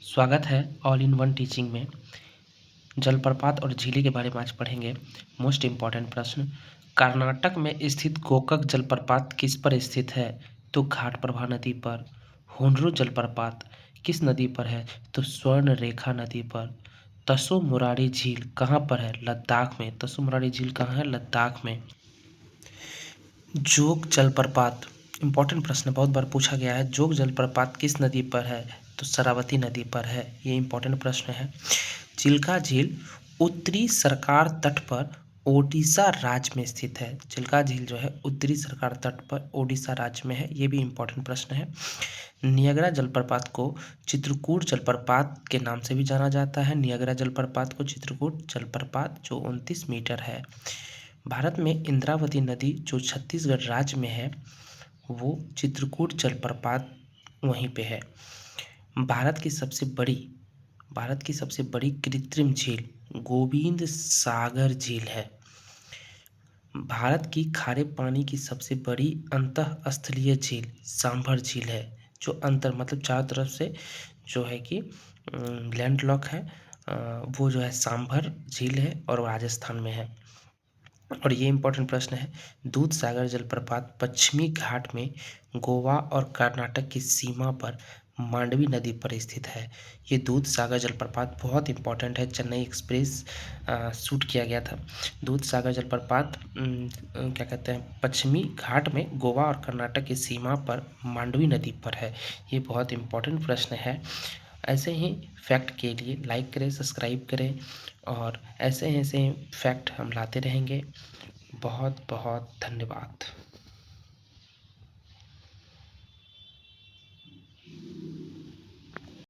स्वागत है all in one teaching में। जलप्रपात और झीलें के बारे में आज पढ़ेंगे। मोस्ट इम्पॉर्टेंट प्रश्न, कर्नाटक में स्थित गोकक जलप्रपात किस पर स्थित है? तो घाटप्रभा नदी पर। होनरू जलप्रपात किस नदी पर है? तो स्वर्णरेखा नदी पर। तसो मुरारी झील कहाँ पर है? लद्दाख में। तसो मुरारी झील कहाँ है? लद्दाख में। जोग जलप्रपात इम्पॉर्टेंट प्रश्न, बहुत बार पूछा गया है। जोग जलप्रपात किस नदी पर है? तो शरावती नदी पर है। ये इम्पॉर्टेंट प्रश्न है। चिल्का झील उत्तरी सरकार तट पर ओडिशा राज्य में स्थित है। चिल्का झील जो है उत्तरी सरकार तट पर ओडिशा राज्य में है। ये भी इम्पॉर्टेंट प्रश्न है। नियाग्रा जलप्रपात को चित्रकूट जलप्रपात के नाम से भी जाना जाता है। नियाग्रा जलप्रपात को चित्रकूट जलप्रपात, जो 29 मीटर है। भारत में इंद्रावती नदी जो छत्तीसगढ़ राज्य में है, वो चित्रकूट जलप्रपात वहीं पे है। भारत की सबसे बड़ी कृत्रिम झील गोविंद सागर झील है। भारत की खारे पानी की सबसे बड़ी अंतःस्थलीय झील सांभर झील है, जो मतलब चारों तरफ से जो है कि लैंडलॉक है। वो जो है सांभर झील है और राजस्थान में है। और ये इम्पोर्टेंट प्रश्न है, दूध सागर जलप्रपात पश्चिमी घाट में गोवा और कर्नाटक की सीमा पर मांडवी नदी पर स्थित है। ये दूध सागर जलप्रपात बहुत इंपॉर्टेंट है। चेन्नई एक्सप्रेस शूट किया गया था। दूध सागर जलप्रपात क्या कहते हैं, पश्चिमी घाट में गोवा और कर्नाटक की सीमा पर मांडवी नदी पर है। ये बहुत इंपॉर्टेंट प्रश्न है। ऐसे ही फैक्ट के लिए लाइक करें, सब्सक्राइब करें और ऐसे फैक्ट हम लाते रहेंगे। बहुत बहुत धन्यवाद।